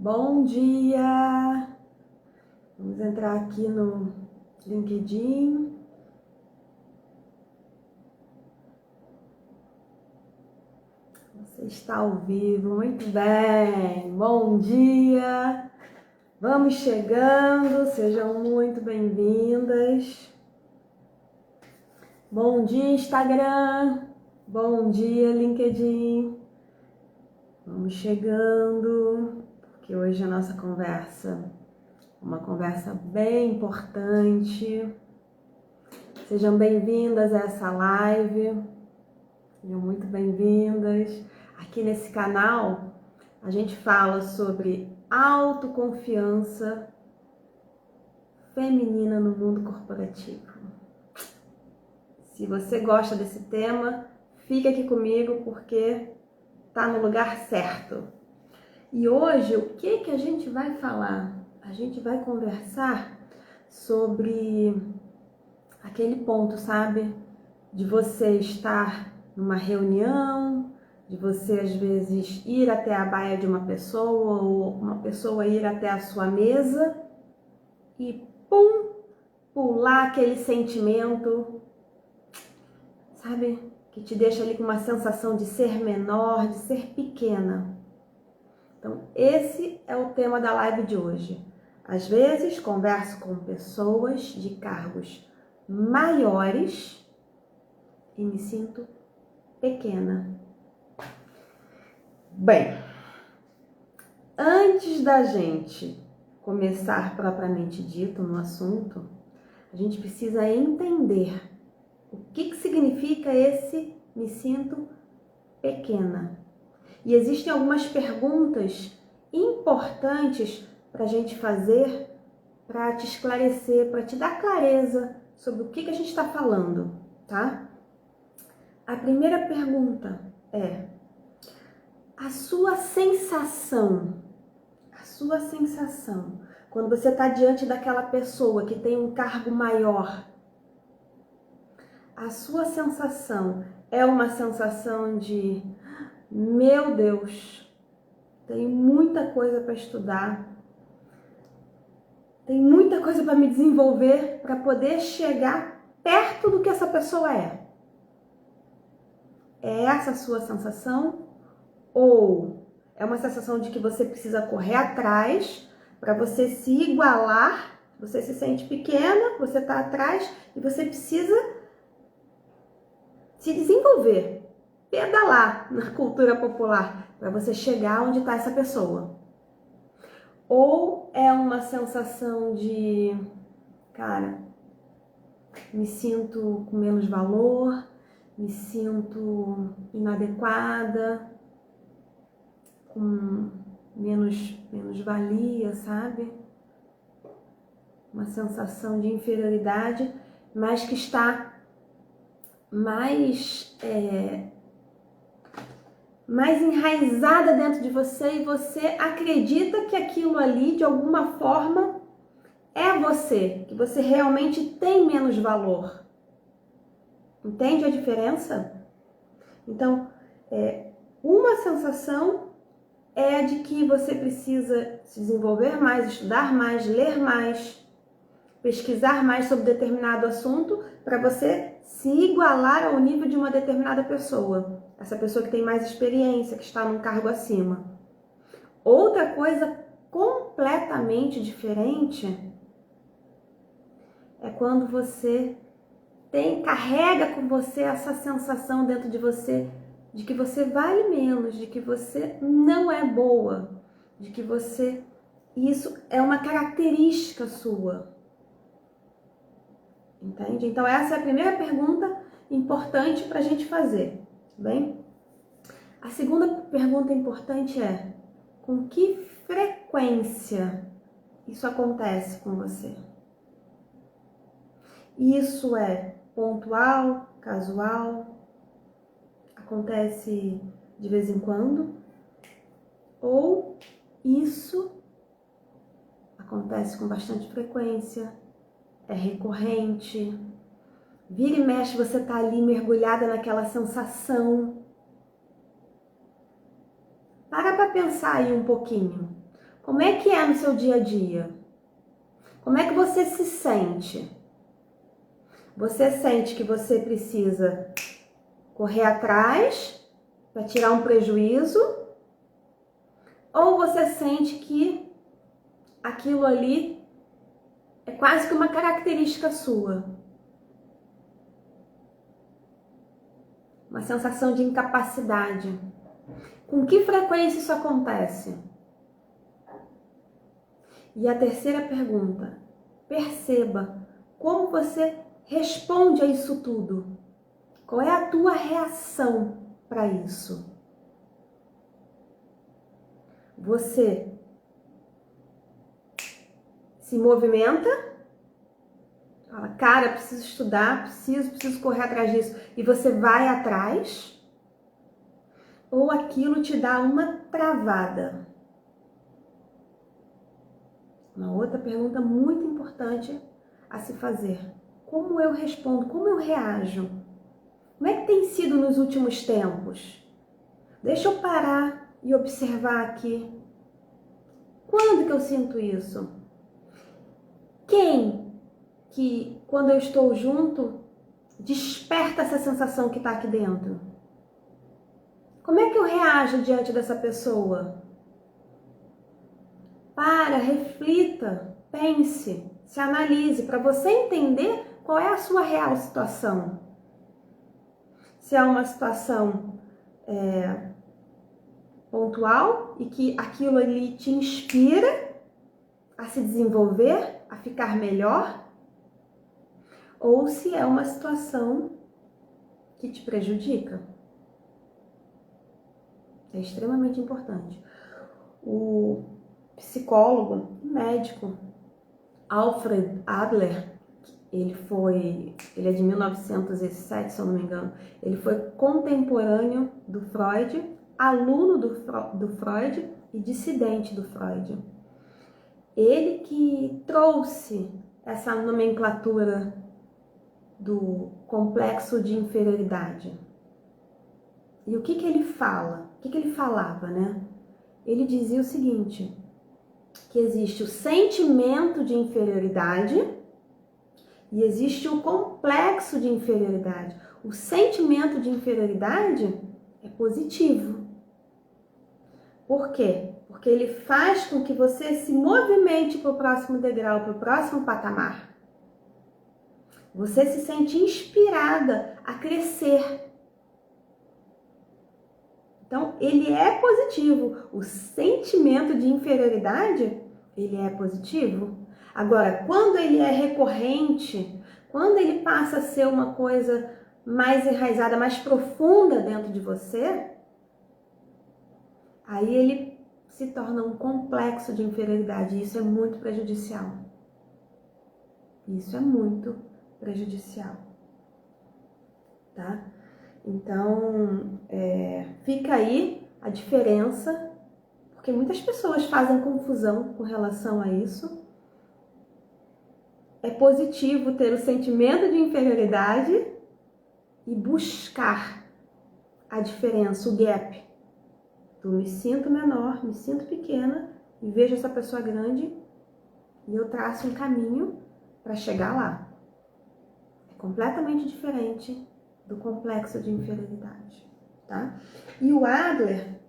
Bom dia! Vamos entrar aqui no LinkedIn. Você está ao vivo, muito bem! Bom dia! Vamos chegando, sejam muito bem-vindas. Bom dia, Instagram! Bom dia, LinkedIn! Vamos chegando, porque hoje a nossa conversa é uma conversa bem importante. Sejam bem-vindas a essa live, sejam muito bem-vindas. Aqui nesse canal a gente fala sobre autoconfiança feminina no mundo corporativo. Se você gosta desse tema, fica aqui comigo porque tá no lugar certo. E hoje, o que a gente vai falar? A gente vai conversar sobre aquele ponto, sabe? De você estar numa reunião, de você às vezes ir até a baia de uma pessoa ou uma pessoa ir até a sua mesa e pular aquele sentimento, sabe? Que te deixa ali com uma sensação de ser menor, de ser pequena. Então, esse é o tema da live de hoje. Às vezes, converso com pessoas de cargos maiores e me sinto pequena. Bem, antes da gente começar propriamente dito no assunto, a gente precisa entender o que significa esse me sinto pequena. E existem algumas perguntas importantes para a gente fazer para te esclarecer, para te dar clareza sobre o que a gente está falando, tá? A primeira pergunta é: a sua sensação, quando você está diante daquela pessoa que tem um cargo maior, a sua sensação é uma sensação de, meu Deus, tem muita coisa para estudar, tem muita coisa para me desenvolver para poder chegar perto do que essa pessoa é? É essa a sua sensação? Ou é uma sensação de que você precisa correr atrás para você se igualar, você se sente pequena, você está atrás e você precisa se desenvolver, pedalar na cultura popular para você chegar onde está essa pessoa? Ou é uma sensação de, cara, me sinto com menos valor, me sinto inadequada, com menos valia, sabe? Uma sensação de inferioridade, mas que está mais enraizada dentro de você e você acredita que aquilo ali, de alguma forma, é você, que você realmente tem menos valor. Entende a diferença? Então, uma sensação é de que você precisa se desenvolver mais, estudar mais, ler mais, pesquisar mais sobre determinado assunto para você se igualar ao nível de uma determinada pessoa. Essa pessoa que tem mais experiência, que está num cargo acima. Outra coisa completamente diferente é quando você carrega com você essa sensação dentro de você de que você vale menos, de que você não é boa, de que isso é uma característica sua. Entende? Então essa é a primeira pergunta importante para a gente fazer, bem? A segunda pergunta importante é: com que frequência isso acontece com você? Isso é pontual, casual? Acontece de vez em quando? Ou isso acontece com bastante frequência? É recorrente? Vira e mexe, você tá ali mergulhada naquela sensação. Para pensar aí um pouquinho. Como é que é no seu dia a dia? Como é que você se sente? Você sente que você precisa correr atrás para tirar um prejuízo? Ou você sente que aquilo ali é quase que uma característica sua? Uma sensação de incapacidade. Com que frequência isso acontece? E a terceira pergunta, perceba como você responde a isso tudo. Qual é a tua reação para isso? Você se movimenta, fala, cara, preciso estudar, preciso correr atrás disso, e você vai atrás? Ou aquilo te dá uma travada? Uma outra pergunta muito importante a se fazer. Como eu respondo? Como eu reajo? Como é que tem sido nos últimos tempos? Deixa eu parar e observar aqui. Quando que eu sinto isso? Quem que, quando eu estou junto, desperta essa sensação que está aqui dentro? Como é que eu reajo diante dessa pessoa? Para, reflita, pense, se analise, para você entender qual é a sua real situação. Se é uma situação pontual e que aquilo ali te inspira a se desenvolver, a ficar melhor, ou se é uma situação que te prejudica. É extremamente importante. O psicólogo, médico Alfred Adler, ele é de 1907, se eu não me engano, ele foi contemporâneo do Freud, aluno do Freud e dissidente do Freud. Ele que trouxe essa nomenclatura do complexo de inferioridade. E o que ele fala? O que ele falava, né? Ele dizia o seguinte, que existe o sentimento de inferioridade e existe o complexo de inferioridade. O sentimento de inferioridade é positivo. Por quê? Porque ele faz com que você se movimente para o próximo degrau, para o próximo patamar. Você se sente inspirada a crescer. Então, ele é positivo. O sentimento de inferioridade, ele é positivo. Agora, quando ele é recorrente, quando ele passa a ser uma coisa mais enraizada, mais profunda dentro de você, aí ele se torna um complexo de inferioridade. E isso é muito prejudicial. Isso é muito prejudicial. Tá? Então, fica aí a diferença, porque muitas pessoas fazem confusão com relação a isso. É positivo ter o sentimento de inferioridade e buscar a diferença, o gap. Eu me sinto menor, me sinto pequena e vejo essa pessoa grande e eu traço um caminho para chegar lá. É completamente diferente do complexo de inferioridade, tá? E o Adler,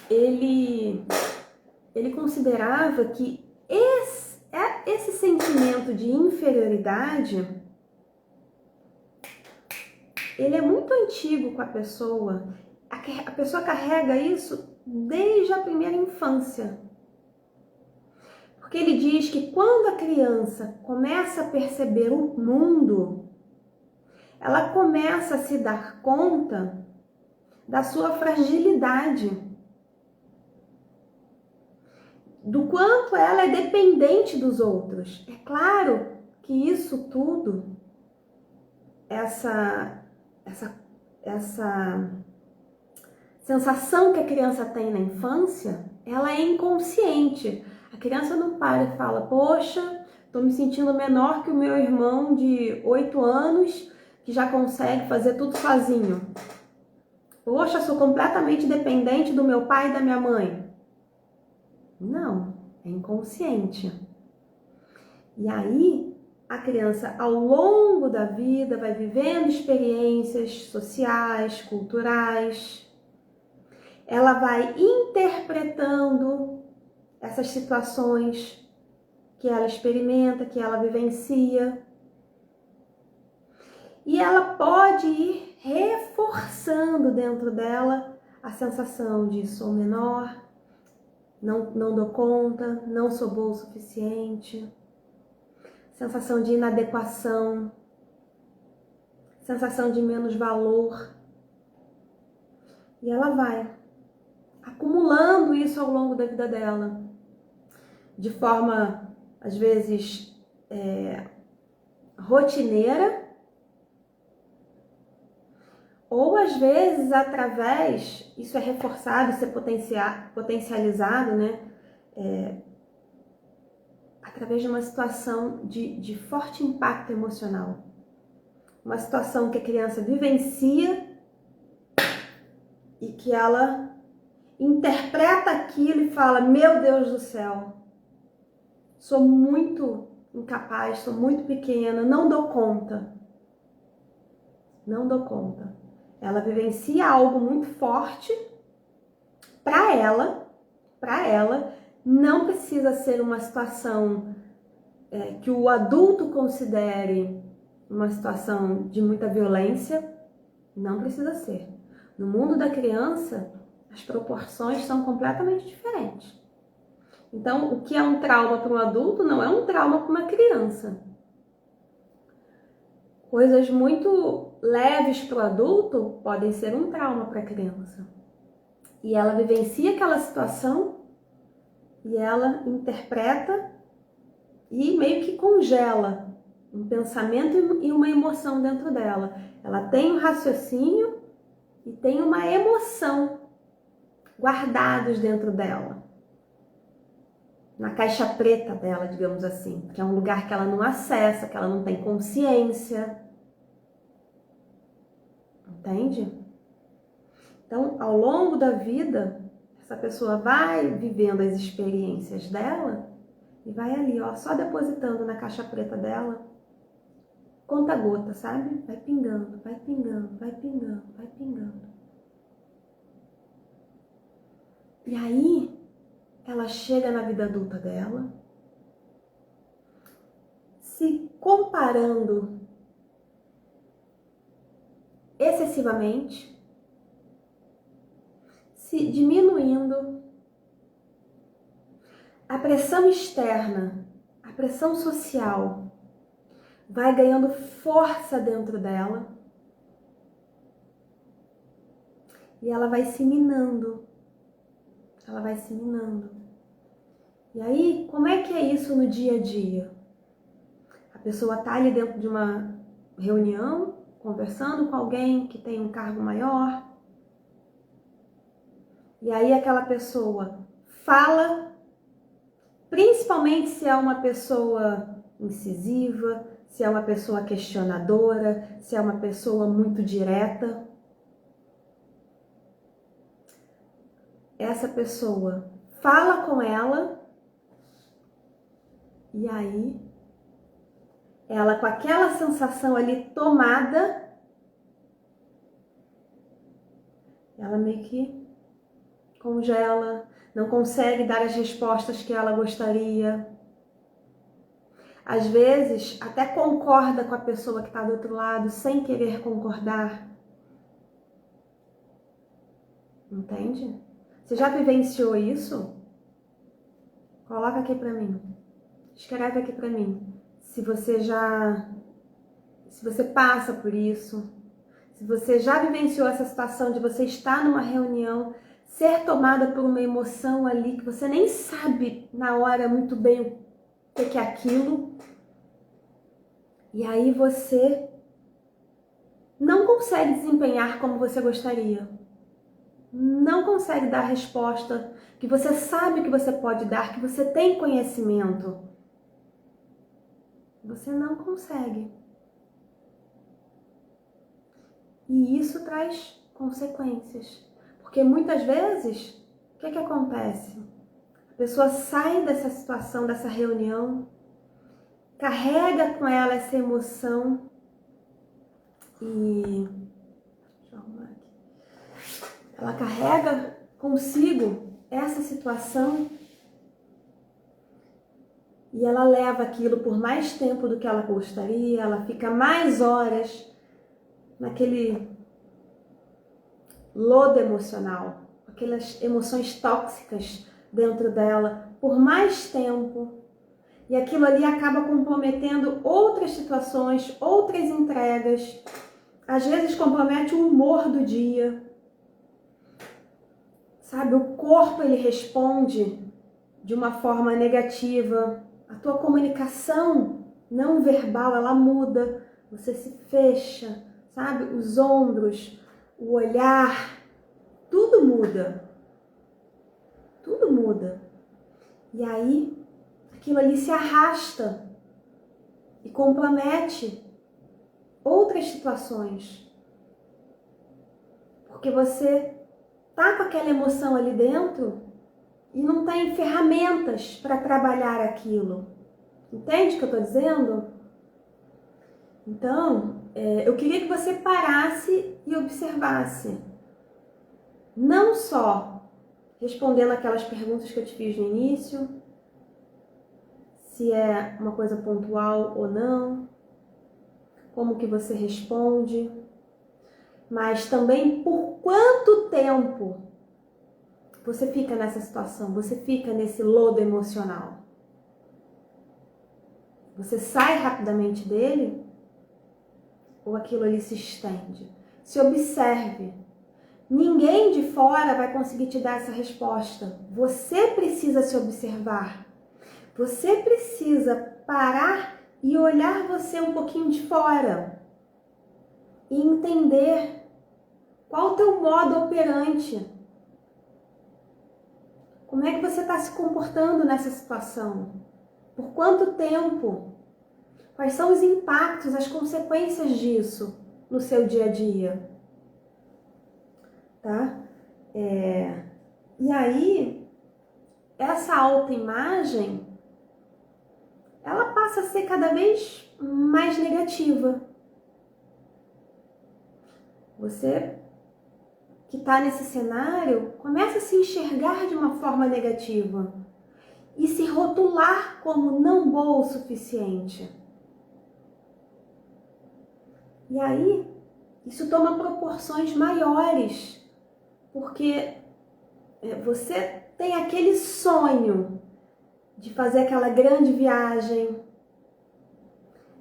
ele considerava que esse sentimento de inferioridade, ele é muito antigo com a pessoa. A pessoa carrega isso desde a primeira infância. Porque ele diz que quando a criança começa a perceber o mundo, ela começa a se dar conta da sua fragilidade, do quanto ela é dependente dos outros. É claro que isso tudo, essa sensação que a criança tem na infância, ela é inconsciente. A criança não para e fala, poxa, estou me sentindo menor que o meu irmão de 8 anos, que já consegue fazer tudo sozinho. Poxa, sou completamente dependente do meu pai e da minha mãe. Não, é inconsciente. E aí, a criança, ao longo da vida, vai vivendo experiências sociais, culturais. Ela vai interpretando essas situações que ela experimenta, que ela vivencia. E ela pode ir reforçando dentro dela a sensação de sou menor, não dou conta, não sou boa o suficiente, sensação de inadequação, sensação de menos valor. E ela vai acumulando isso ao longo da vida dela, de forma, às vezes, rotineira, ou às vezes através, isso é reforçado, isso é potencializado, né? Através de uma situação de forte impacto emocional. Uma situação que a criança vivencia e que ela interpreta aquilo e fala, meu Deus do céu, sou muito incapaz, sou muito pequena, não dou conta. Não dou conta. Ela vivencia algo muito forte. Para ela, não precisa ser uma situação que o adulto considere uma situação de muita violência. Não precisa ser. No mundo da criança, as proporções são completamente diferentes. Então, o que é um trauma para um adulto não é um trauma para uma criança. Coisas muito leves para o adulto podem ser um trauma para a criança. E ela vivencia aquela situação e ela interpreta e meio que congela um pensamento e uma emoção dentro dela. Ela tem um raciocínio e tem uma emoção guardados dentro dela. Na caixa preta dela, digamos assim, que é um lugar que ela não acessa, que ela não tem consciência. Entende? Então, ao longo da vida, essa pessoa vai vivendo as experiências dela e vai ali, ó, só depositando na caixa preta dela, conta-gota, sabe? Vai pingando, vai pingando, vai pingando, vai pingando. E aí, ela chega na vida adulta dela, se comparando excessivamente, se diminuindo, a pressão externa, a pressão social vai ganhando força dentro dela e ela vai se minando. Ela vai se minando. E aí, como é que é isso no dia a dia? A pessoa tá ali dentro de uma reunião, conversando com alguém que tem um cargo maior. E aí aquela pessoa fala, principalmente se é uma pessoa incisiva, se é uma pessoa questionadora, se é uma pessoa muito direta. Essa pessoa fala com ela e aí ela, com aquela sensação ali tomada, ela meio que congela, não consegue dar as respostas que ela gostaria. Às vezes, até concorda com a pessoa que está do outro lado, sem querer concordar. Entende? Você já vivenciou isso? Coloca aqui pra mim. Escreve aqui pra mim. Se você passa por isso, se você já vivenciou essa situação de você estar numa reunião, ser tomada por uma emoção ali que você nem sabe na hora muito bem o que é aquilo, e aí você não consegue desempenhar como você gostaria. Não consegue dar a resposta que você sabe que você pode dar, que você tem conhecimento. Você não consegue. E isso traz consequências. Porque muitas vezes, o que acontece? A pessoa sai dessa situação, dessa reunião, carrega com ela essa emoção e deixa eu arrumar aqui. Ela carrega consigo essa situação e ela leva aquilo por mais tempo do que ela gostaria, ela fica mais horas naquele lodo emocional, aquelas emoções tóxicas dentro dela por mais tempo. E aquilo ali acaba comprometendo outras situações, outras entregas. Às vezes compromete o humor do dia. Sabe, o corpo ele responde de uma forma negativa. A tua comunicação não verbal, ela muda. Você se fecha, sabe? Os ombros, o olhar, tudo muda. Tudo muda. E aí, aquilo ali se arrasta e compromete outras situações. Porque você tá com aquela emoção ali dentro e não tem ferramentas para trabalhar aquilo. Entende o que eu tô dizendo? Então, eu queria que você parasse e observasse. Não só respondendo aquelas perguntas que eu te fiz no início, se é uma coisa pontual ou não, como que você responde, mas também por quanto tempo você fica nessa situação, você fica nesse lodo emocional. Você sai rapidamente dele ou aquilo ali se estende? Se observe. Ninguém de fora vai conseguir te dar essa resposta. Você precisa se observar. Você precisa parar e olhar você um pouquinho de fora e entender qual o teu modo operante. Como é que você está se comportando nessa situação? Por quanto tempo? Quais são os impactos, as consequências disso no seu dia a dia? Tá? E aí, essa autoimagem, ela passa a ser cada vez mais negativa. Você que está nesse cenário começa a se enxergar de uma forma negativa e se rotular como não boa o suficiente. E aí, isso toma proporções maiores, porque você tem aquele sonho de fazer aquela grande viagem,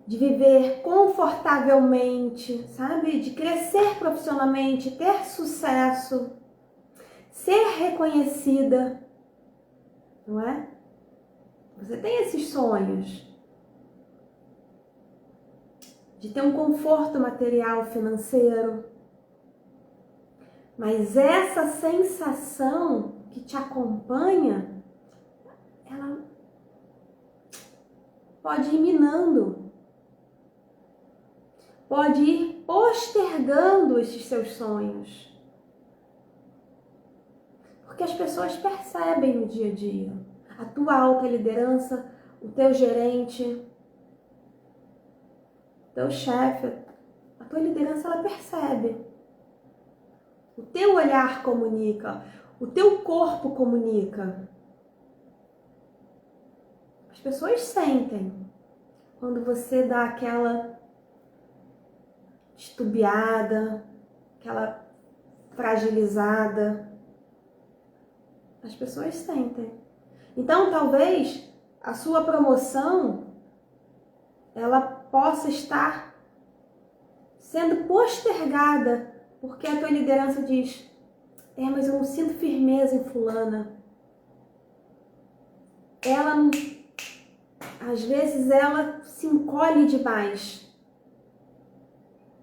de viver confortavelmente, sabe? De crescer profissionalmente, ter sucesso, ser reconhecida, não é? Você tem esses sonhos de ter um conforto material, financeiro, mas essa sensação que te acompanha, ela pode ir minando, pode ir postergando esses seus sonhos. Porque as pessoas percebem no dia a dia. A tua alta liderança, o teu gerente, o teu chefe, a tua liderança, ela percebe. O teu olhar comunica, o teu corpo comunica. As pessoas sentem quando você dá aquela titubeada, aquela fragilizada. As pessoas sentem. Então, talvez a sua promoção ela possa estar sendo postergada porque a tua liderança diz: mas eu não sinto firmeza em fulana. Ela não... Às vezes ela se encolhe demais.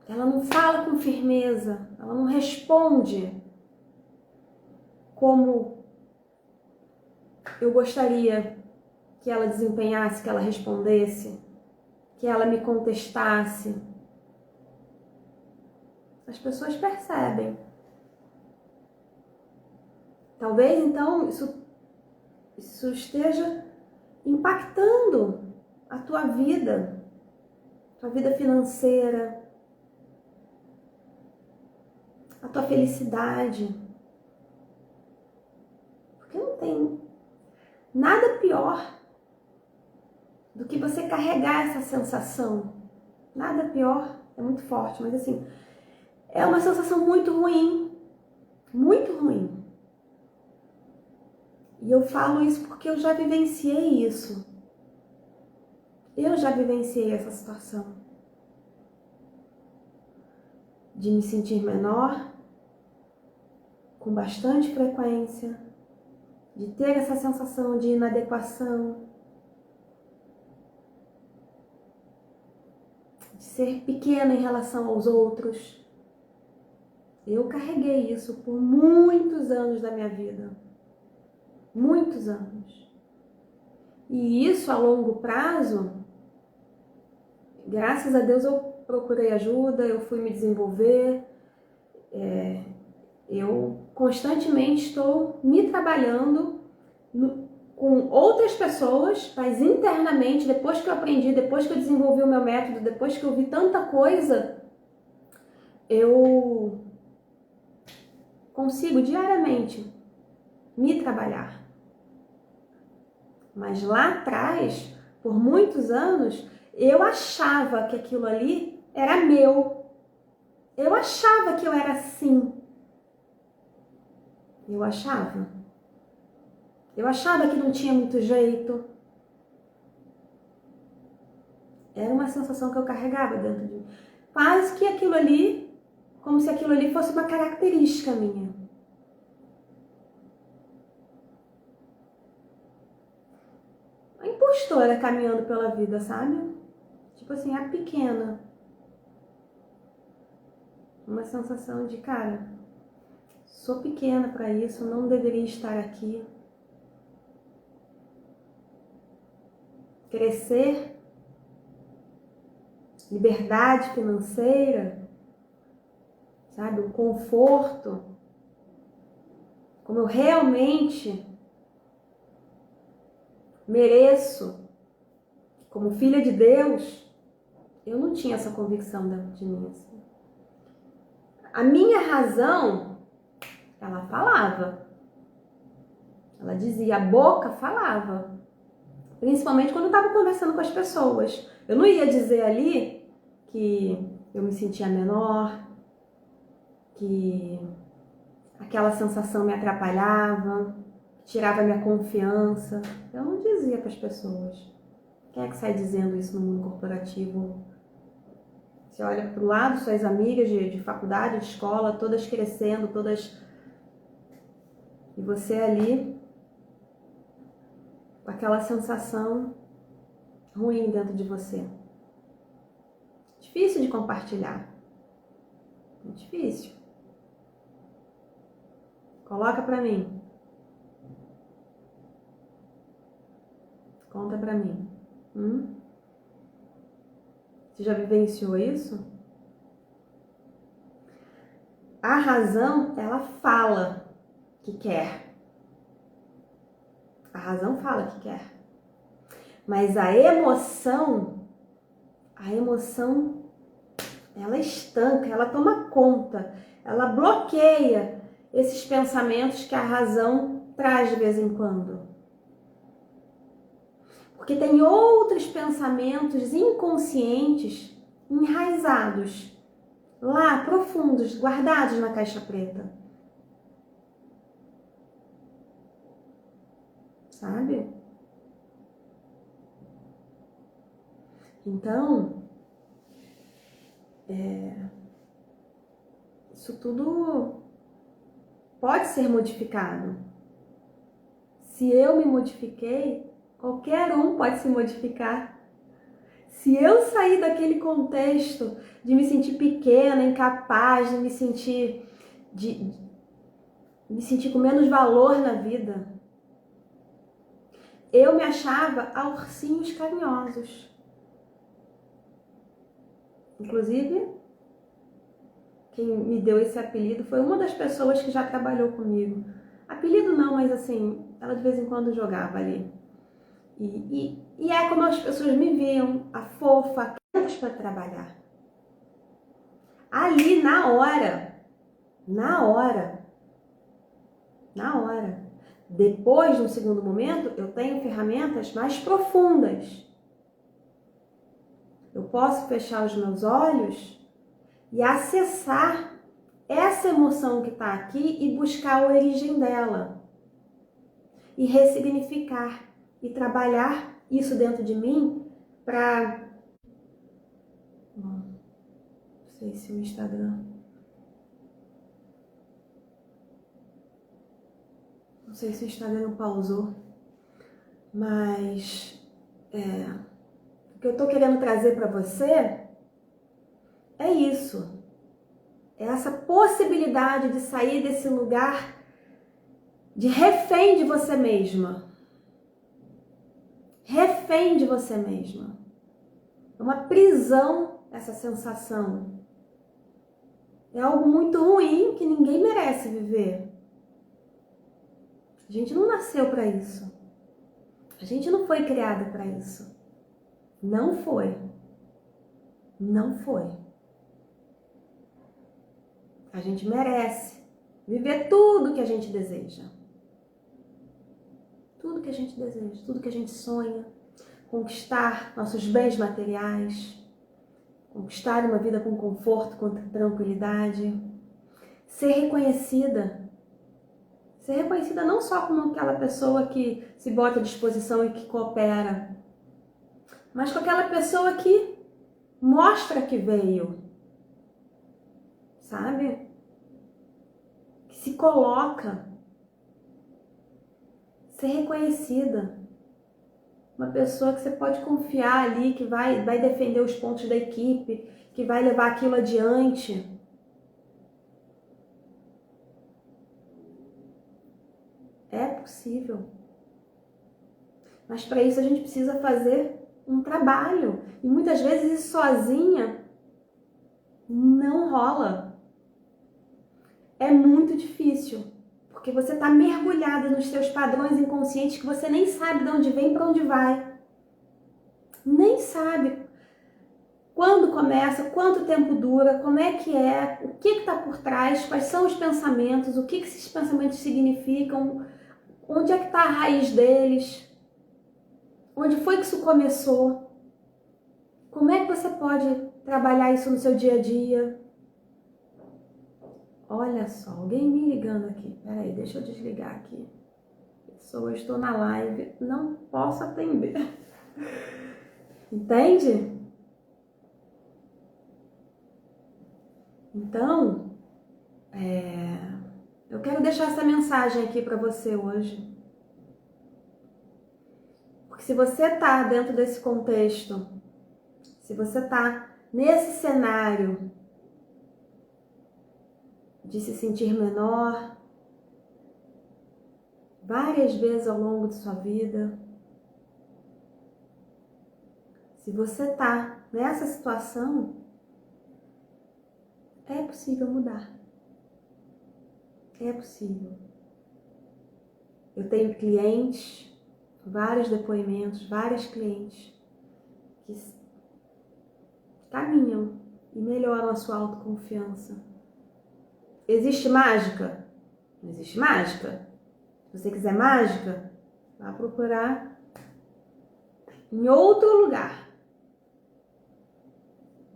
Ela não fala com firmeza, ela não responde como eu gostaria que ela desempenhasse, que ela respondesse, que ela me contestasse. As pessoas percebem. Talvez então isso isso esteja impactando a tua vida financeira, a tua felicidade. Porque não tem nada pior do que você carregar essa sensação. Nada pior, é muito forte, mas assim, é uma sensação muito ruim. Muito ruim. E eu falo isso porque eu já vivenciei isso. Eu já vivenciei essa situação. De me sentir menor, com bastante frequência, de ter essa sensação de inadequação, de ser pequena em relação aos outros. Eu carreguei isso por muitos anos da minha vida. Muitos anos. E isso a longo prazo, graças a Deus eu procurei ajuda, eu fui me desenvolver, eu constantemente estou me trabalhando com outras pessoas, mas internamente, depois que eu aprendi, depois que eu desenvolvi o meu método, depois que eu vi tanta coisa, eu consigo diariamente me trabalhar. Mas lá atrás, por muitos anos, eu achava que aquilo ali era meu. Eu achava que eu era assim. Eu achava. Eu achava que não tinha muito jeito. Era uma sensação que eu carregava dentro de mim. Quase que aquilo ali, como se aquilo ali fosse uma característica minha. A impostora caminhando pela vida, sabe? Tipo assim, a pequena. Uma sensação de, cara, sou pequena para isso, não deveria estar aqui. Crescer, liberdade financeira, sabe? O conforto, como eu realmente mereço, como filha de Deus, eu não tinha essa convicção dentro de mim. Assim. A minha razão, ela falava. Ela dizia, a boca falava. Principalmente quando eu estava conversando com as pessoas. Eu não ia dizer ali que eu me sentia menor, que aquela sensação me atrapalhava, tirava minha confiança. Eu não dizia para as pessoas. Quem é que sai dizendo isso no mundo corporativo? Você olha para o lado, suas amigas de faculdade, de escola, todas crescendo, todas... E você ali, com aquela sensação ruim dentro de você. Difícil de compartilhar. Muito difícil. Coloca pra mim. Conta pra mim. Você já vivenciou isso? A razão, ela fala que quer. A razão fala que quer. Mas a emoção, ela estanca, ela toma conta, ela bloqueia esses pensamentos que a razão traz de vez em quando. Porque tem outros pensamentos inconscientes enraizados, lá profundos, guardados na caixa preta. Sabe? Então, isso tudo pode ser modificado. Se eu me modifiquei, qualquer um pode se modificar. Se eu sair daquele contexto de me sentir pequena, incapaz, de me sentir com menos valor na vida, eu me achava a ursinhos carinhosos. Inclusive, quem me deu esse apelido foi uma das pessoas que já trabalhou comigo. Apelido não, mas assim, ela de vez em quando jogava ali. E é como as pessoas me viam, a fofa, para trabalhar. Ali, na hora. Depois, no segundo momento, eu tenho ferramentas mais profundas. Eu posso fechar os meus olhos e acessar essa emoção que está aqui e buscar a origem dela. E ressignificar e trabalhar isso dentro de mim para... Não sei se o Instagram... Não sei se o Instagram pausou, mas o que eu tô querendo trazer para você é isso. É essa possibilidade de sair desse lugar de refém de você mesma. Refém de você mesma. É uma prisão essa sensação. É algo muito ruim que ninguém merece viver. A gente não nasceu para isso. A gente não foi criada para isso. Não foi. Não foi. A gente merece viver tudo que a gente deseja. Tudo que a gente deseja, tudo que a gente sonha. Conquistar nossos bens materiais. Conquistar uma vida com conforto, com tranquilidade. Ser reconhecida. Ser reconhecida não só como aquela pessoa que se bota à disposição e que coopera, mas com aquela pessoa que mostra que veio, sabe? Que se coloca. Ser reconhecida. Uma pessoa que você pode confiar ali, que vai defender os pontos da equipe, que vai levar aquilo adiante. É possível. Mas para isso a gente precisa fazer um trabalho. E muitas vezes isso sozinha não rola. É muito difícil. Porque você está mergulhada nos seus padrões inconscientes que você nem sabe de onde vem e para onde vai. Nem sabe quando começa, quanto tempo dura, como é que é, o que está por trás, quais são os pensamentos, o que esses pensamentos significam, onde é que está a raiz deles, onde foi que isso começou, como é que você pode trabalhar isso no seu dia a dia. Olha só, alguém me ligando aqui. Peraí, deixa eu desligar aqui. Eu estou na live, não posso atender. Entende? Então, eu quero deixar essa mensagem aqui para você hoje. Porque se você está dentro desse contexto, se você está nesse cenário de se sentir menor, várias vezes ao longo de sua vida, se você está nessa situação, é possível mudar. É possível. Eu tenho clientes, vários depoimentos, várias clientes que caminham e melhoram a sua autoconfiança. Existe mágica? Não existe mágica. Se você quiser mágica, vá procurar em outro lugar.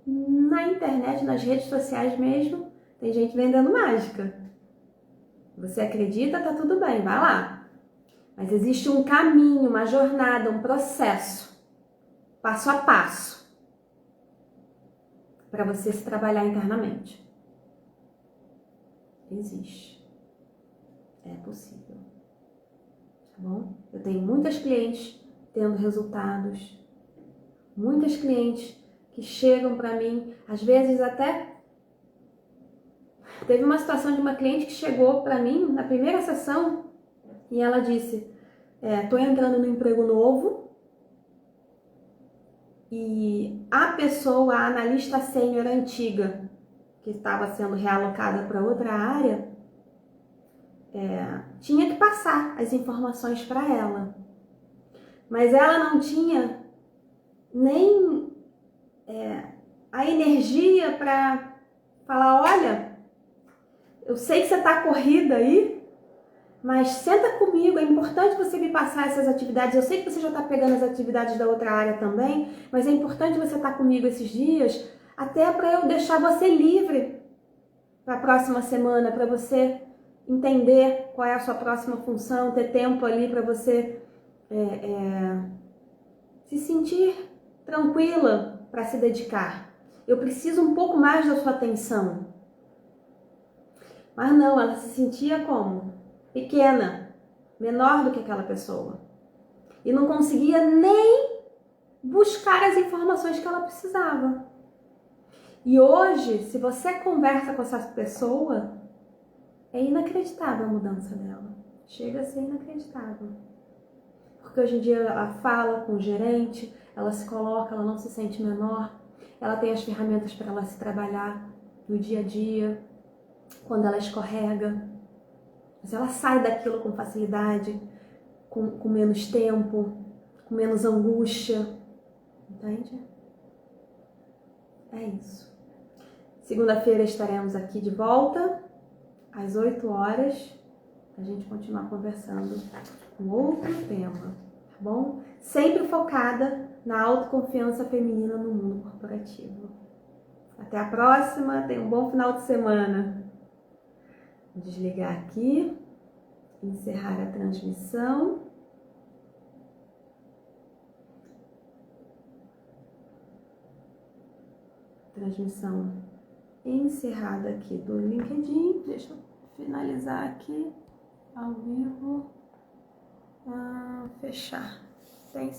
Na internet, nas redes sociais mesmo, tem gente vendendo mágica. Você acredita, tá tudo bem, vai lá. Mas existe um caminho, uma jornada, um processo, passo a passo, para você se trabalhar internamente. Existe. É possível. Tá bom? Eu tenho muitas clientes tendo resultados, muitas clientes que chegam para mim, às vezes até... Teve uma situação de uma cliente que chegou para mim na primeira sessão e ela disse, tô entrando no emprego novo e a pessoa, a analista sênior antiga, que estava sendo realocada para outra área, tinha que passar as informações para ela. Mas ela não tinha nem a energia para falar, olha, eu sei que você está corrida aí, mas senta comigo, é importante você me passar essas atividades. Eu sei que você já está pegando as atividades da outra área também, mas é importante você estar comigo esses dias, até para eu deixar você livre para a próxima semana, para você entender qual é a sua próxima função, ter tempo ali para você se sentir tranquila para se dedicar. Eu preciso um pouco mais da sua atenção. Mas não, ela se sentia como? Pequena, menor do que aquela pessoa. E não conseguia nem buscar as informações que ela precisava. E hoje, se você conversa com essa pessoa, é inacreditável a mudança dela. Chega a ser inacreditável. Porque hoje em dia ela fala com o gerente, ela se coloca, ela não se sente menor, ela tem as ferramentas para ela se trabalhar no dia a dia, quando ela escorrega. Mas ela sai daquilo com facilidade, com menos tempo, com menos angústia. Entende? É isso. Segunda-feira estaremos aqui de volta, às 8 horas, para a gente continuar conversando com outro tema, tá bom? Sempre focada na autoconfiança feminina no mundo corporativo. Até a próxima, tenha um bom final de semana. Vou desligar aqui, encerrar a transmissão. Transmissão encerrada aqui do LinkedIn. Deixa eu finalizar aqui ao vivo. Fechar. Tem